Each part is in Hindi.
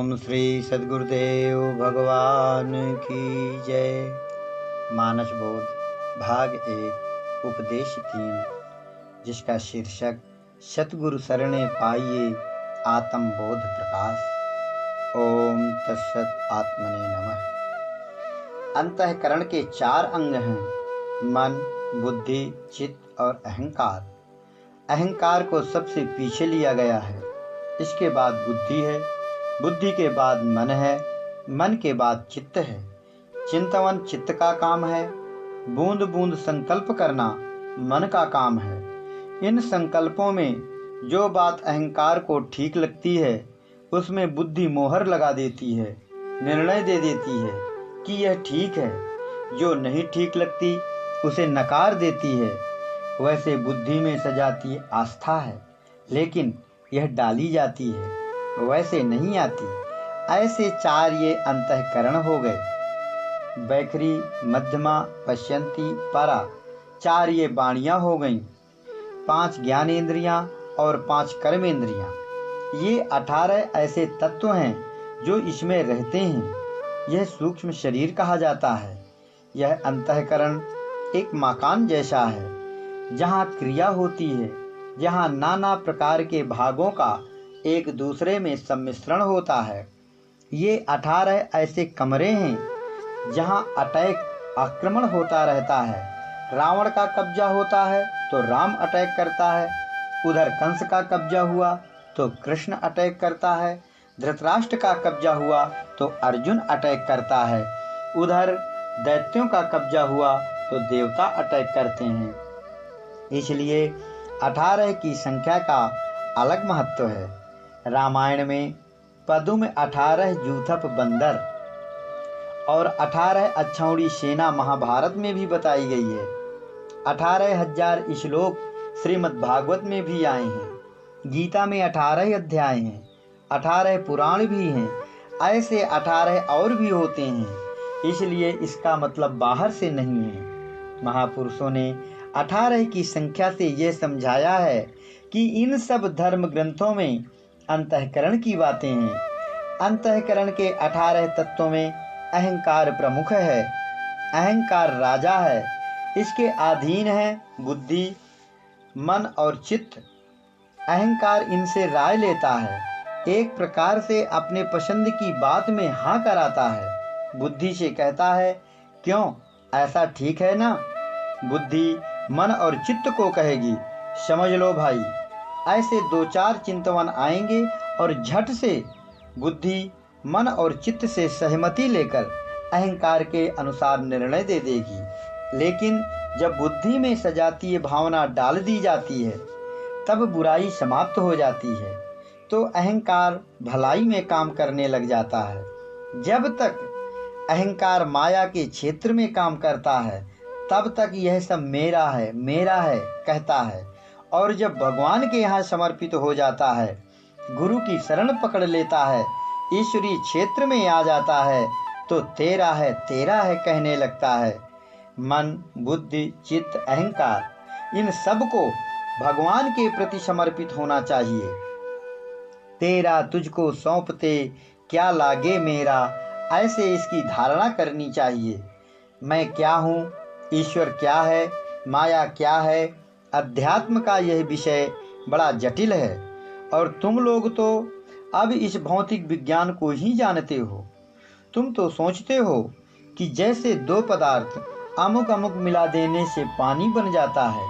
ओम श्री सद्गुरुदेव भगवान की जय। मानस बोध भाग 1 उपदेश 3, जिसका शीर्षक सतगुरु शरणे पाइये आत्म बोध प्रकाश। ओम तत्सत आत्मने नमः। अंतःकरण के 4 अंग हैं: मन, बुद्धि, चित्त और अहंकार। अहंकार को सबसे पीछे लिया गया है। इसके बाद बुद्धि है, बुद्धि के बाद मन है, मन के बाद चित्त है। चिंतवन चित्त का काम है। बूंद बूंद संकल्प करना मन का काम है। इन संकल्पों में जो बात अहंकार को ठीक लगती है उसमें बुद्धि मोहर लगा देती है, निर्णय दे देती है कि यह ठीक है। जो नहीं ठीक लगती उसे नकार देती है। वैसे बुद्धि में सजाती आस्था है, लेकिन यह डाली जाती है, वैसे नहीं आती। ऐसे 4 ये अंतःकरण हो गए। बैखरी, मध्यमा, पश्यंती, परा 4 ये वाणियाँ हो गईं। 5 ज्ञानेंद्रियाँ और 5 कर्मेंद्रियाँ। ये 18 ऐसे तत्व हैं जो इसमें रहते हैं। यह सूक्ष्म शरीर कहा जाता है। यह अंतःकरण एक मकान जैसा है, जहाँ क्रिया होती है, जहाँ नाना प्रकार के भागों का एक दूसरे में सम्मिश्रण होता है। ये 18 ऐसे कमरे हैं जहाँ अटैक आक्रमण होता रहता है। रावण का कब्जा होता है तो राम अटैक करता है, उधर कंस का कब्जा हुआ तो कृष्ण अटैक करता है, धृतराष्ट्र का कब्जा हुआ तो अर्जुन अटैक करता है, उधर दैत्यों का कब्जा हुआ तो देवता अटैक करते हैं। इसलिए 18 की संख्या का अलग महत्व है। रामायण में पदुम 18 जूथप बंदर और 18 अक्षौणी सेना महाभारत में भी बताई गई है। 18,000 श्लोक श्रीमद् भागवत में भी आए हैं। गीता में 18 अध्याय हैं, 18 पुराण भी हैं। ऐसे 18 और भी होते हैं, इसलिए इसका मतलब बाहर से नहीं है। महापुरुषों ने 18 की संख्या से यह समझाया है कि इन सब धर्म ग्रंथों में अंतःकरण की बातें हैं। अंतःकरण के 18 तत्वों में अहंकार प्रमुख है। अहंकार राजा है। इसके अधीन है बुद्धि, मन और चित्त। अहंकार इनसे राय लेता है, एक प्रकार से अपने पसंद की बात में हाँ कराता है। बुद्धि से कहता है, क्यों, ऐसा ठीक है ना? बुद्धि मन और चित्त को कहेगी, समझ लो भाई। ऐसे 2-4 चिंतवन आएंगे और झट से बुद्धि मन और चित्त से सहमति लेकर अहंकार के अनुसार निर्णय दे देगी। लेकिन जब बुद्धि में सजातीय भावना डाल दी जाती है तब बुराई समाप्त हो जाती है, तो अहंकार भलाई में काम करने लग जाता है। जब तक अहंकार माया के क्षेत्र में काम करता है तब तक यह सब मेरा है कहता है, और जब भगवान के यहाँ समर्पित हो जाता है, गुरु की शरण पकड़ लेता है, ईश्वरीय क्षेत्र में आ जाता है, तो तेरा है कहने लगता है। मन, बुद्धि, चित्त, अहंकार, इन सब को भगवान के प्रति समर्पित होना चाहिए। तेरा तुझको सौंपते क्या लागे मेरा, ऐसे इसकी धारणा करनी चाहिए। मैं क्या हूँ, ईश्वर क्या है, माया क्या है। अध्यात्म का यह विषय बड़ा जटिल है, और तुम लोग तो अब इस भौतिक विज्ञान को ही जानते हो। तुम तो सोचते हो कि जैसे 2 पदार्थ अमुक अमुक मिला देने से पानी बन जाता है,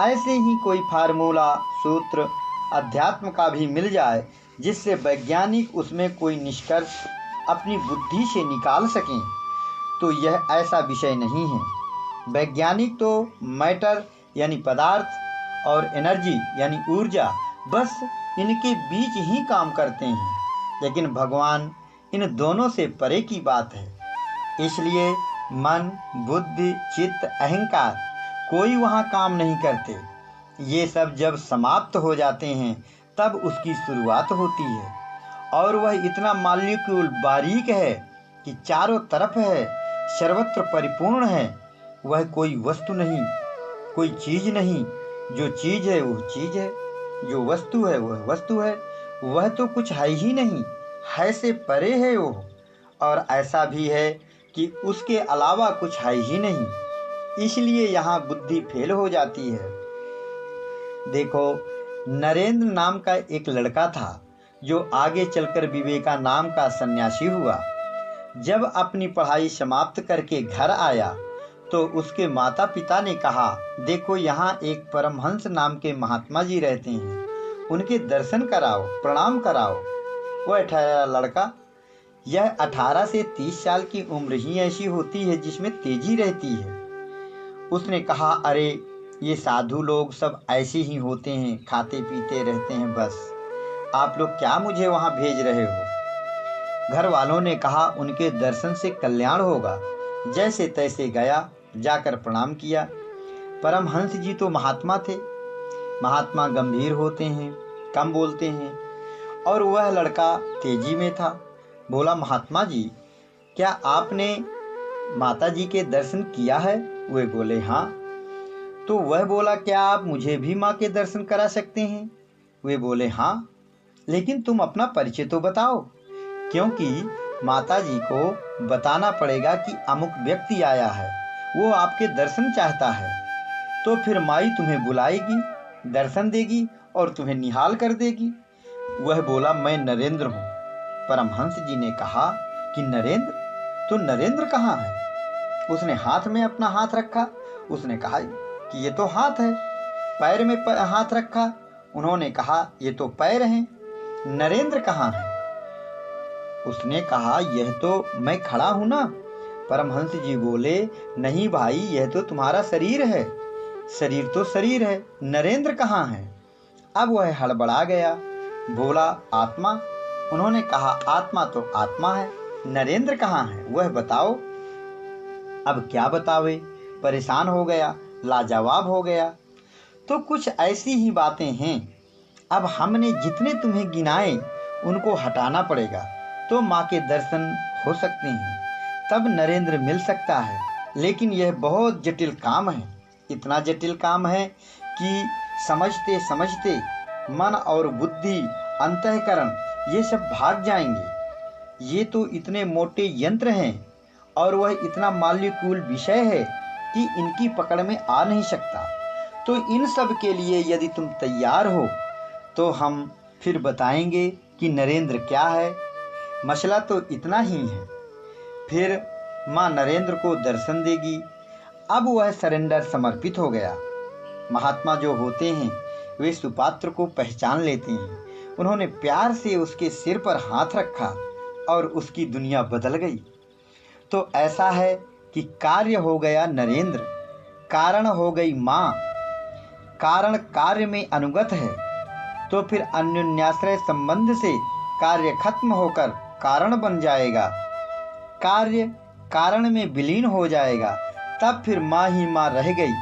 ऐसे ही कोई फार्मूला, सूत्र अध्यात्म का भी मिल जाए जिससे वैज्ञानिक उसमें कोई निष्कर्ष अपनी बुद्धि से निकाल सकें, तो यह ऐसा विषय नहीं है। वैज्ञानिक तो मैटर यानी पदार्थ और एनर्जी यानी ऊर्जा, बस इनके बीच ही काम करते हैं। लेकिन भगवान इन दोनों से परे की बात है। इसलिए मन, बुद्धि, चित्त, अहंकार कोई वहाँ काम नहीं करते। ये सब जब समाप्त हो जाते हैं तब उसकी शुरुआत होती है, और वह इतना मालिक्यूल बारीक है कि चारों तरफ है, सर्वत्र परिपूर्ण है। वह कोई वस्तु नहीं, कोई चीज नहीं। जो चीज है वह चीज है, जो वस्तु है वह वस्तु है। वह तो कुछ है ही नहीं, है से परे है वो, और ऐसा भी है कि उसके अलावा कुछ है ही नहीं। इसलिए यहाँ बुद्धि फेल हो जाती है। देखो, नरेंद्र नाम का एक लड़का था जो आगे चलकर विवेका नाम का सन्यासी हुआ। जब अपनी पढ़ाई समाप्त करके घर आया तो उसके माता पिता ने कहा, देखो यहाँ एक परमहंस नाम के महात्मा जी रहते हैं, उनके दर्शन कराओ, प्रणाम कराओ। वह ठहरा लड़का, यह 18 से 30 साल की उम्र ही ऐसी होती है जिसमें तेजी रहती है। उसने कहा, अरे ये साधु लोग सब ऐसे ही होते हैं, खाते पीते रहते हैं बस। आप लोग क्या मुझे वहाँ भेज रहे हो? घर वालों ने कहा, उनके दर्शन से कल्याण होगा। जैसे तैसे गया, जाकर प्रणाम किया। परमहंस जी तो महात्मा थे। महात्मा गंभीर होते हैं, कम बोलते हैं, और वह लड़का तेजी में था। बोला, महात्मा जी, क्या आपने माता जी के दर्शन किया है? वे बोले, हाँ। तो वह बोला, क्या आप मुझे भी माँ के दर्शन करा सकते हैं? वे बोले, हाँ, लेकिन तुम अपना परिचय तो बताओ, क्योंकि माता जी को बताना पड़ेगा कि अमुक व्यक्ति आया है, वो आपके दर्शन चाहता है। तो फिर माई तुम्हें बुलाएगी, दर्शन देगी और तुम्हें निहाल कर देगी। वह बोला, मैं नरेंद्र हूँ। परमहंस जी ने कहा कि नरेंद्र? तो नरेंद्र कहाँ है? उसने हाथ में अपना हाथ रखा। उसने कहा कि ये तो हाथ है। पैर में हाथ रखा। उन्होंने कहा, ये तो पैर हैं, नरेंद्र कहाँ है? उसने कहा, यह तो मैं खड़ा हूं ना। परमहंस जी बोले, नहीं भाई, यह तो तुम्हारा शरीर है। शरीर तो शरीर है, नरेंद्र कहाँ है? अब वह हड़बड़ा गया, बोला, आत्मा? उन्होंने कहा, आत्मा तो आत्मा है, नरेंद्र कहाँ है, वह बताओ। अब क्या बतावे? परेशान हो गया, लाजवाब हो गया। तो कुछ ऐसी ही बातें हैं। अब हमने जितने तुम्हें गिनाए उनको हटाना पड़ेगा, तो माँ के दर्शन हो सकते हैं, तब नरेंद्र मिल सकता है। लेकिन यह बहुत जटिल काम है। इतना जटिल काम है कि समझते समझते मन और बुद्धि, अंतःकरण, ये सब भाग जाएंगे। ये तो इतने मोटे यंत्र हैं और वह इतना माल्यकुल विषय है कि इनकी पकड़ में आ नहीं सकता। तो इन सब के लिए यदि तुम तैयार हो तो हम फिर बताएंगे कि नरेंद्र क्या है। मसला तो इतना ही है। फिर माँ नरेंद्र को दर्शन देगी। अब वह सरेंडर, समर्पित हो गया। महात्मा जो होते हैं वे सुपात्र को पहचान लेते हैं। उन्होंने प्यार से उसके सिर पर हाथ रखा और उसकी दुनिया बदल गई। तो ऐसा है कि कार्य हो गया नरेंद्र, कारण हो गई माँ। कारण कार्य में अनुगत है, तो फिर अन्योन्याश्रय संबंध से कार्य खत्म होकर कारण बन जाएगा। कार्य कारण में विलीन हो जाएगा, तब फिर माँ ही माँ रह गई।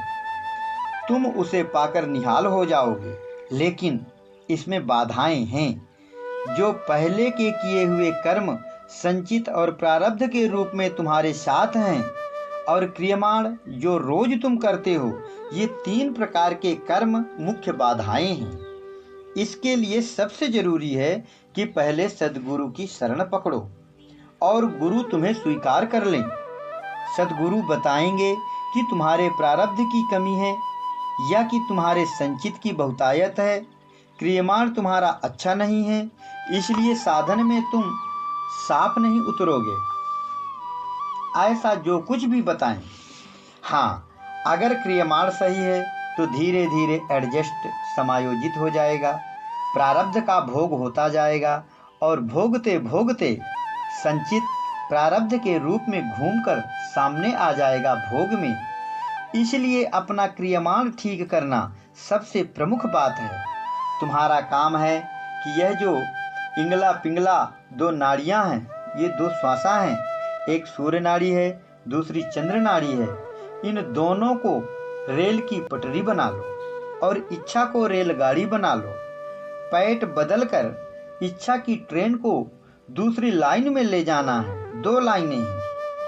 तुम उसे पाकर निहाल हो जाओगे। लेकिन इसमें बाधाएं हैं। जो पहले के किए हुए कर्म संचित और प्रारब्ध के रूप में तुम्हारे साथ हैं, और क्रियमाण जो रोज तुम करते हो, ये 3 प्रकार के कर्म मुख्य बाधाएं हैं। इसके लिए सबसे जरूरी है कि पहले सद्गुरु की शरण पकड़ो और गुरु तुम्हें स्वीकार कर लें। सद्गुरु बताएंगे कि तुम्हारे प्रारब्ध की कमी है या कि तुम्हारे संचित की बहुतायत है। क्रियमाण तुम्हारा अच्छा नहीं है, इसलिए साधन में तुम साफ नहीं उतरोगे। ऐसा जो कुछ भी बताएं। हाँ, अगर क्रियमाण सही है तो धीरे धीरे एडजस्ट, समायोजित हो जाएगा। प्रारब्ध का भोग होता जाएगा और भोगते भोगते संचित प्रारब्ध के रूप में घूमकर सामने आ जाएगा भोग में। इसलिए अपना क्रियमाण ठीक करना सबसे प्रमुख बात है। तुम्हारा काम है कि यह जो इंगला पिंगला 2 नाड़ियां हैं, ये 2 श्वासा हैं, एक सूर्य नाड़ी है, दूसरी चंद्र नाड़ी है। इन दोनों को रेल की पटरी बना लो और इच्छा को रेलगाड़ी बना लो। पैट बदलकर इच्छा की ट्रेन को दूसरी लाइन में ले जाना है। 2 लाइनें हैं,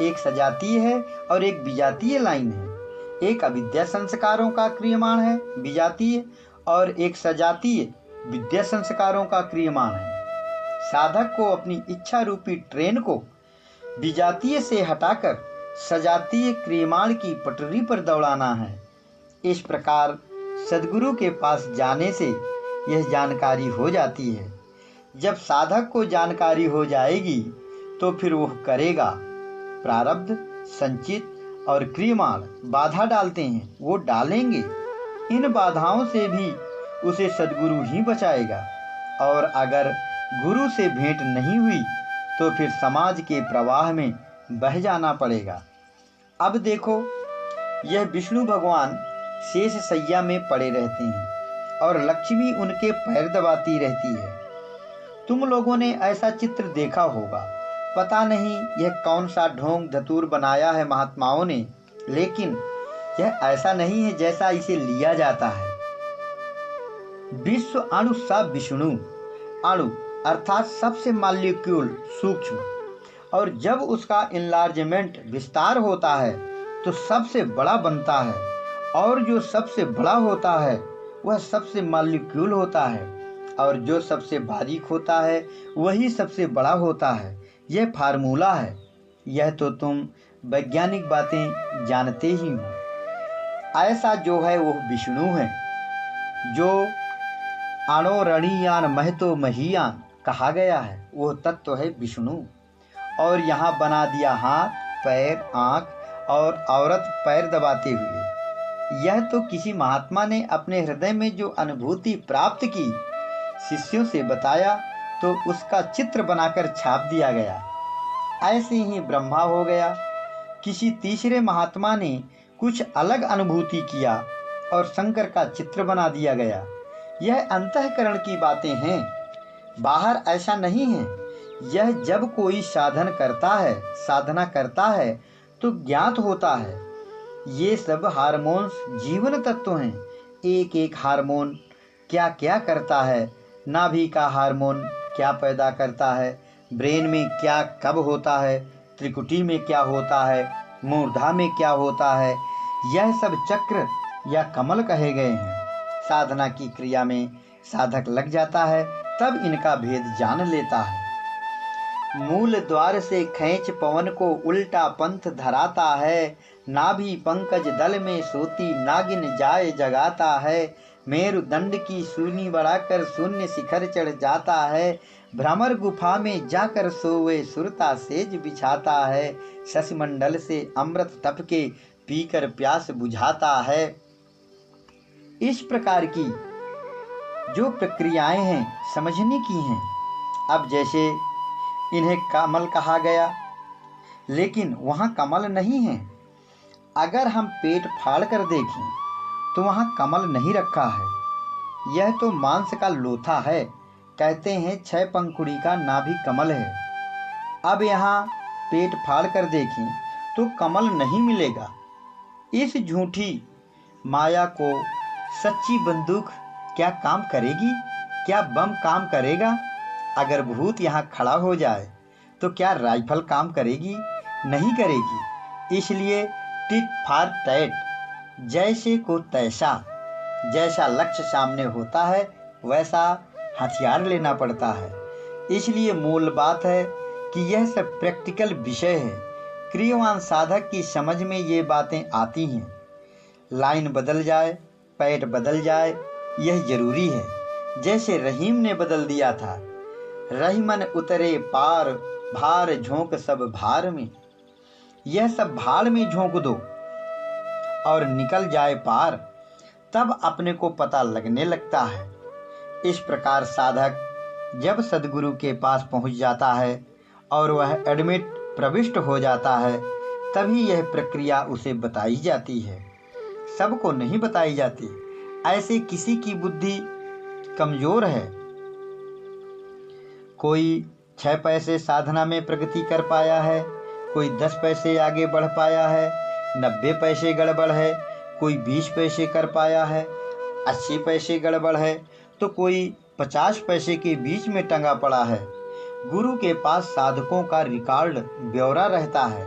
एक सजातीय है और एक विजातीय लाइन है। एक अविद्या संस्कारों का क्रियमाण है विजातीय, और एक सजातीय विद्या संस्कारों का क्रियमाण है साधक को अपनी इच्छा रूपी ट्रेन को विजातीय से हटाकर सजातीय क्रियमाण की पटरी पर दौड़ाना है। इस प्रकार सद्गुरु के पास जाने से यह जानकारी हो जाती है। जब साधक को जानकारी हो जाएगी तो फिर वह करेगा। प्रारब्ध, संचित और क्रियमाण बाधा डालते हैं, वो डालेंगे। इन बाधाओं से भी उसे सद्गुरु ही बचाएगा। और अगर गुरु से भेंट नहीं हुई तो फिर समाज के प्रवाह में बह जाना पड़ेगा। अब देखो, यह विष्णु भगवान शेष सैया में पड़े रहते हैं और लक्ष्मी उनके पैर दबाती रहती है। तुम लोगों ने ऐसा चित्र देखा होगा। पता नहीं यह कौन सा ढोंग धतूर बनाया है महात्माओं ने, लेकिन यह ऐसा नहीं है जैसा इसे लिया जाता है। विश्व अणु सा विष्णु, अणु अर्थात सबसे मालिक्यूल सूक्ष्म, और जब उसका इनलार्जमेंट विस्तार होता है तो सबसे बड़ा बनता है, और जो सबसे बड़ा होता है वह सबसे मालिक्यूल होता है, और जो सबसे बारीक होता है वही सबसे बड़ा होता है। यह फार्मूला है। यह तो तुम वैज्ञानिक बातें जानते ही हो। ऐसा जो है वह विष्णु है। जो अणोरणीयान महतो महीयान कहा गया है वह तत्व है विष्णु। और यहाँ बना दिया हाथ, पैर, आँख और औरत पैर दबाते हुए। यह तो किसी महात्मा ने अपने हृदय में जो अनुभूति प्राप्त की, शिष्यों से बताया तो उसका चित्र बनाकर छाप दिया गया। ऐसे ही ब्रह्मा हो गया। किसी तीसरे महात्मा ने कुछ अलग अनुभूति किया और शंकर का चित्र बना दिया गया। यह अंतःकरण की बातें हैं, बाहर ऐसा नहीं है। यह जब कोई साधन करता है, साधना करता है तो ज्ञात होता है। ये सब हार्मोन्स जीवन तत्व हैं। एक एक हार्मोन क्या क्या करता है। नाभि का हार्मोन क्या पैदा करता है, ब्रेन में क्या कब होता है, त्रिकुटी में क्या होता है, मूर्धा में क्या होता है, यह सब चक्र या कमल कहे गए हैं। साधना की क्रिया में साधक लग जाता है, तब इनका भेद जान लेता है। मूल द्वार से खींच पवन को उल्टा पंथ धराता है, नाभि पंकज दल में सोती नागिन जाए जगाता है, मेरुदंड की सूनी बढ़ाकर शून्य शिखर चढ़ जाता है, भ्रमर गुफा में जाकर सोवे सुरता सेज बिछाता है, शशिमंडल से अमृत टपके पीकर प्यास बुझाता है। इस प्रकार की जो प्रक्रियाएं हैं समझने की हैं। अब जैसे इन्हें कमल कहा गया, लेकिन वहाँ कमल नहीं है। अगर हम पेट फाड़ कर देखें तो वहाँ कमल नहीं रखा है। यह तो मांस का लोथा है। कहते हैं 6 पंखुड़ी का नाभि कमल है। अब यहाँ पेट फाड़ कर देखें तो कमल नहीं मिलेगा। इस झूठी माया को सच्ची बंदूक क्या काम करेगी? क्या बम काम करेगा? अगर भूत यहाँ खड़ा हो जाए तो क्या राइफल काम करेगी? नहीं करेगी। इसलिए टिट फॉर टैट, जैसे को तैसा। जैसा लक्ष्य सामने होता है वैसा हथियार लेना पड़ता है। इसलिए मूल बात है कि यह सब प्रैक्टिकल विषय है। क्रियावान साधक की समझ में ये बातें आती हैं। लाइन बदल जाए, पैट बदल जाए, यह जरूरी है। जैसे रहीम ने बदल दिया था। रहीमन उतरे पार, भार झोंक सब भार में। यह सब भाड़ में झोंक दो और निकल जाए पार, तब अपने को पता लगने लगता है। इस प्रकार साधक जब सद्गुरु के पास पहुंच जाता है और वह एडमिट प्रविष्ट हो जाता है, तभी यह प्रक्रिया उसे बताई जाती है। सबको नहीं बताई जाती। ऐसे किसी की बुद्धि कमजोर है। कोई 6 पैसे साधना में प्रगति कर पाया है, कोई 10 पैसे आगे बढ़ पाया है, 90 पैसे गड़बड़ है, कोई 20 पैसे कर पाया है, 80 पैसे गड़बड़ है, तो कोई 50 पैसे के बीच में टंगा पड़ा है। गुरु के पास साधकों का रिकॉर्ड ब्यौरा रहता है।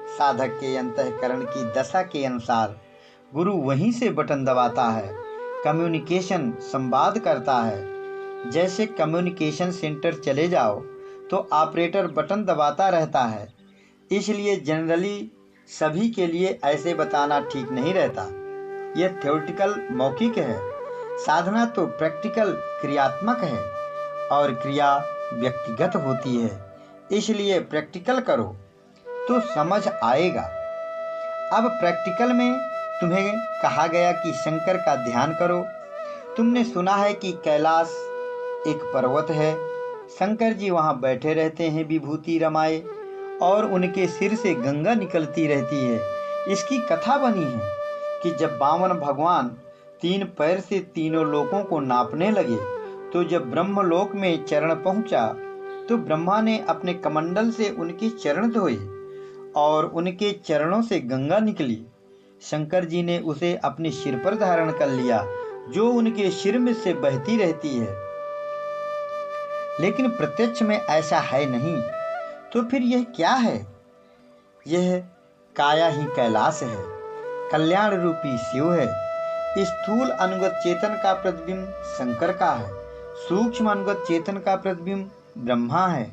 साधक के अंतःकरण की दशा के अनुसार गुरु वहीं से बटन दबाता है, कम्युनिकेशन संवाद करता है। जैसे कम्युनिकेशन सेंटर चले जाओ तो ऑपरेटर बटन दबाता रहता है, इसलिए जनरली सभी के लिए ऐसे बताना ठीक नहीं रहता। यह थ्योरेटिकल मौखिक है, साधना तो प्रैक्टिकल क्रियात्मक है और क्रिया व्यक्तिगत होती है, इसलिए प्रैक्टिकल करो तो समझ आएगा। अब प्रैक्टिकल में तुम्हें कहा गया कि शंकर का ध्यान करो। तुमने सुना है कि कैलाश एक पर्वत है, शंकर जी वहाँ बैठे रहते हैं विभूति रमाए, और उनके सिर से गंगा निकलती रहती है। इसकी कथा बनी है कि जब वामन भगवान 3 पैर से तीनों लोकों को नापने लगे, तो जब ब्रह्मलोक में चरण पहुंचा तो ब्रह्मा ने अपने कमंडल से उनके चरण धोए और उनके चरणों से गंगा निकली। शंकर जी ने उसे अपने सिर पर धारण कर लिया, जो उनके सिर में से बहती रहती है। लेकिन प्रत्यक्ष में ऐसा है नहीं, तो फिर यह क्या है? यह काया ही कैलाश है, कल्याण रूपी शिव है। स्थूल अनुगत चेतन का प्रतिबिंब शंकर का है, सूक्ष्म अनुगत चेतन का प्रतिबिंब ब्रह्मा है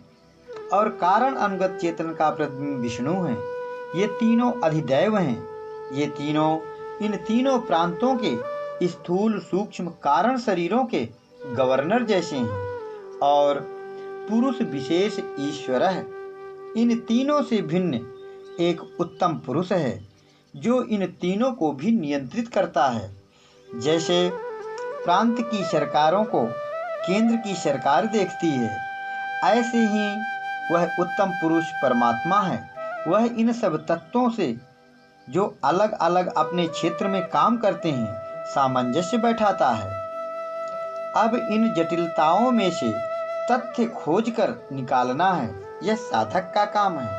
और कारण अनुगत चेतन का प्रतिबिंब विष्णु है। ये तीनों अधिदैव हैं। ये तीनों इन तीनों प्रांतों के स्थूल सूक्ष्म कारण शरीरों के गवर्नर जैसे हैं और पुरुष विशेष ईश्वर है। इन तीनों से भिन्न एक उत्तम पुरुष है जो इन तीनों को भी नियंत्रित करता है। जैसे प्रांत की सरकारों को केंद्र की सरकार देखती है, ऐसे ही वह उत्तम पुरुष परमात्मा है। वह इन सब तत्वों से जो अलग अलग अपने क्षेत्र में काम करते हैं सामंजस्य बैठाता है। अब इन जटिलताओं में से तथ्य खोजकर निकालना है, यह साधक का काम है,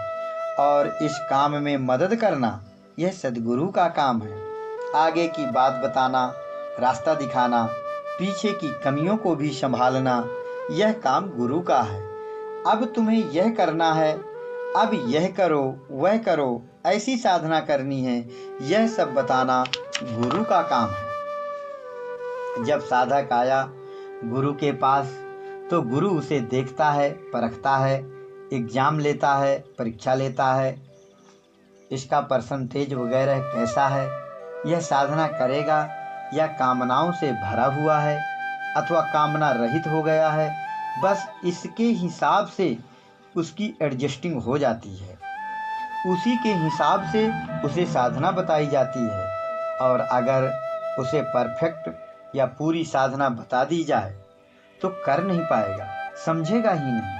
और इस काम में मदद करना यह सद्गुरु का काम है। आगे की बात बताना, रास्ता दिखाना, पीछे की कमियों को भी संभालना, यह काम गुरु का है। अब तुम्हें यह करना है, अब यह करो वह करो, ऐसी साधना करनी है, यह सब बताना गुरु का काम है। जब साधक आया गुरु के पास तो गुरु उसे देखता है, परखता है, एग्जाम लेता है, परीक्षा लेता है, इसका परसेंटेज वगैरह कैसा है, यह साधना करेगा या कामनाओं से भरा हुआ है अथवा कामना रहित हो गया है। बस इसके हिसाब से उसकी एडजस्टिंग हो जाती है, उसी के हिसाब से उसे साधना बताई जाती है। और अगर उसे परफेक्ट या पूरी साधना बता दी जाए तो कर नहीं पाएगा, समझेगा ही नहीं।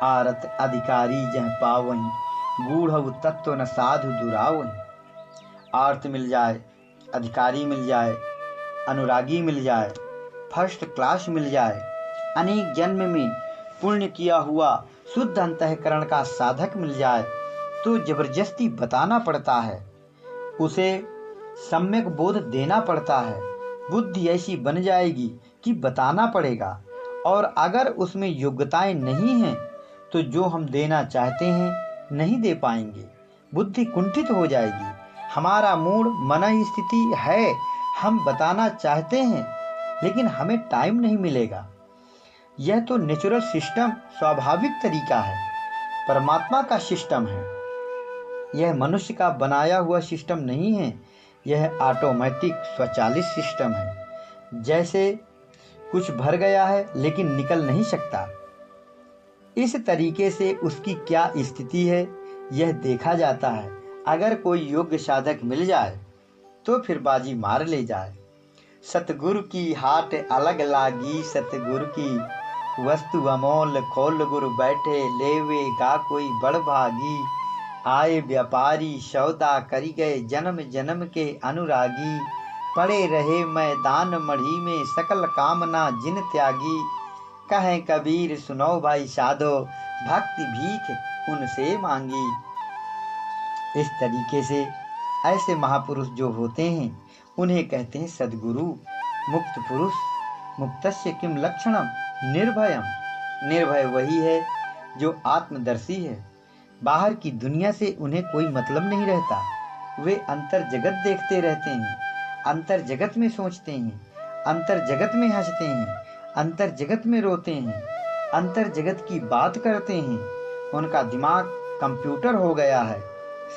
आरत अधिकारी जह पावहीं, गूढ़ तत्व न साधु दुरावहीं। आर्त मिल जाए, अधिकारी मिल जाए, अनुरागी मिल जाए, फर्स्ट क्लास मिल जाए, अनेक जन्म में पुण्य किया हुआ शुद्ध अंतःकरण का साधक मिल जाए तो जबरदस्ती बताना पड़ता है, उसे सम्यक बोध देना पड़ता है। बुद्धि ऐसी बन जाएगी कि बताना पड़ेगा, और अगर उसमें योग्यताएं नहीं हैं तो जो हम देना चाहते हैं नहीं दे पाएंगे, बुद्धि कुंठित हो जाएगी। हमारा मूड मन स्थिति है, हम बताना चाहते हैं लेकिन हमें टाइम नहीं मिलेगा। यह तो नेचुरल सिस्टम, स्वाभाविक तरीका है, परमात्मा का सिस्टम है। यह मनुष्य का बनाया हुआ सिस्टम नहीं है, यह ऑटोमेटिक स्वचालित सिस्टम है। जैसे कुछ भर गया है लेकिन निकल नहीं सकता, इस तरीके से उसकी क्या स्थिति है यह देखा जाता है। अगर कोई योग्य साधक मिल जाए तो फिर बाजी मार ले जाए। सतगुरु की हाट अलग लागी, सतगुरु की वस्तु अमोल, खोल गुरु बैठे लेवे गा कोई बड़ भागी। आए व्यापारी सौदा करी गए, जन्म जन्म के अनुरागी। पड़े रहे मैदान मढ़ी में, सकल कामना जिन त्यागी। कहे कबीर सुनो भाई साधो, भक्ति भीख उनसे मांगी। इस तरीके से ऐसे महापुरुष जो होते हैं उन्हें कहते हैं सद्गुरु। मुक्त पुरुष, मुक्तस्य किम लक्षणम निर्भयम। निर्भय वही है जो आत्मदर्शी है, बाहर की दुनिया से उन्हें कोई मतलब नहीं रहता। वे अंतर जगत देखते रहते हैं, अंतर जगत में सोचते हैं, अंतर जगत में हंसते हैं, अंतर जगत में रोते हैं, अंतर जगत की बात करते हैं। उनका दिमाग कंप्यूटर हो गया है,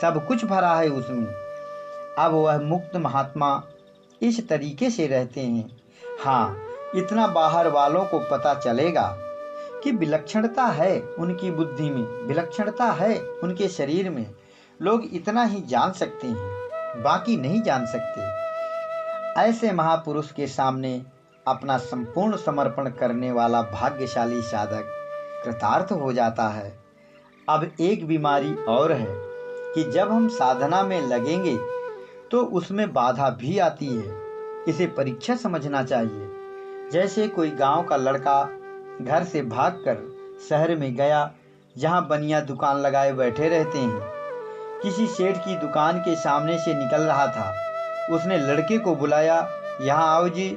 सब कुछ भरा है उसमें। अब वह मुक्त महात्मा इस तरीके से रहते हैं। हाँ, इतना बाहर वालों को पता चलेगा कि विलक्षणता है उनकी बुद्धि में, विलक्षणता है उनके शरीर में। लोग इतना ही जान सकते हैं, बाकी नहीं जान सकते। ऐसे महापुरुष के सामने अपना संपूर्ण समर्पण करने वाला भाग्यशाली साधक कृतार्थ हो जाता है। अब एक बीमारी और है कि जब हम साधना में लगेंगे तो उसमें बाधा भी आती है। इसे परीक्षा समझना चाहिए। जैसे कोई गांव का लड़का घर से भागकर शहर में गया, जहां बनिया दुकान लगाए बैठे रहते हैं। किसी सेठ की दुकान के सामने से निकल रहा था। उसने लड़के को बुलाया, यहाँ आओ जी,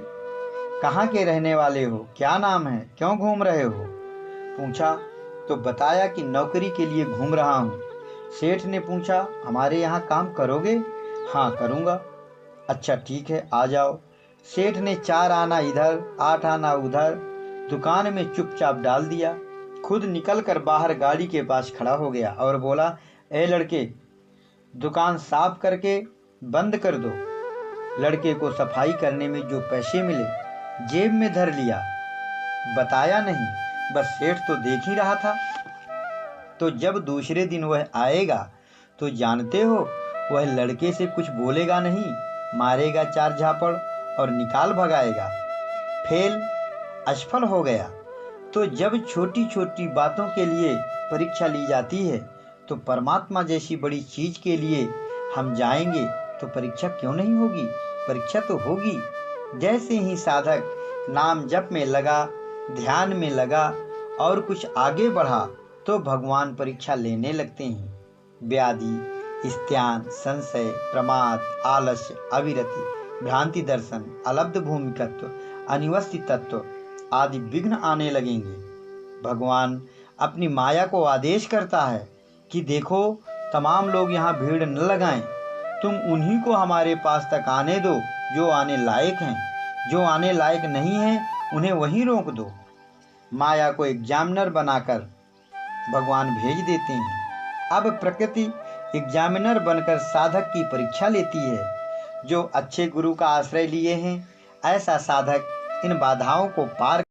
कहाँ के रहने वाले हो, क्या नाम है, क्यों घूम रहे हो? पूछा तो बताया कि नौकरी के लिए घूम रहा हूँ। सेठ ने पूछा, हमारे यहाँ काम करोगे? हाँ करूँगा। अच्छा ठीक है, आ जाओ। सेठ ने 4 आना इधर 8 आना उधर दुकान में चुपचाप डाल दिया। खुद निकलकर बाहर गाड़ी के पास खड़ा हो गया और बोला, ए लड़के, दुकान साफ करके बंद कर दो। लड़के को सफाई करने में जो पैसे मिले जेब में धर लिया, बताया नहीं, बस सेठ तो देख ही रहा था। तो जब दूसरे दिन वह आएगा तो जानते हो, वह लड़के से कुछ बोलेगा नहीं, मारेगा 4 झापड़ और निकाल भगाएगा। फेल, असफल हो गया। तो जब छोटी छोटी बातों के लिए परीक्षा ली जाती है तो परमात्मा जैसी बड़ी चीज के लिए हम जाएंगे तो परीक्षा क्यों नहीं होगी? परीक्षा तो होगी। जैसे ही साधक नाम जप में लगा, ध्यान में लगा और कुछ आगे बढ़ा तो भगवान परीक्षा लेने लगते हैं। व्याधि, स्त्यान, संशय, प्रमाद, आलस्य, अविरति, भ्रांति दर्शन, अलब्ध भूमिकत्व, अनिवस्थित तत्व आदि विघ्न आने लगेंगे। भगवान अपनी माया को आदेश करता है कि देखो, तमाम लोग यहाँ भीड़ न लगाएं, तुम उन्हीं को हमारे पास तक आने दो जो आने लायक हैं, जो आने लायक नहीं हैं उन्हें वहीं रोक दो। माया को एग्जामिनर बनाकर भगवान भेज देते हैं। अब प्रकृति एग्जामिनर बनकर साधक की परीक्षा लेती है। जो अच्छे गुरु का आश्रय लिए हैं, ऐसा साधक इन बाधाओं को पार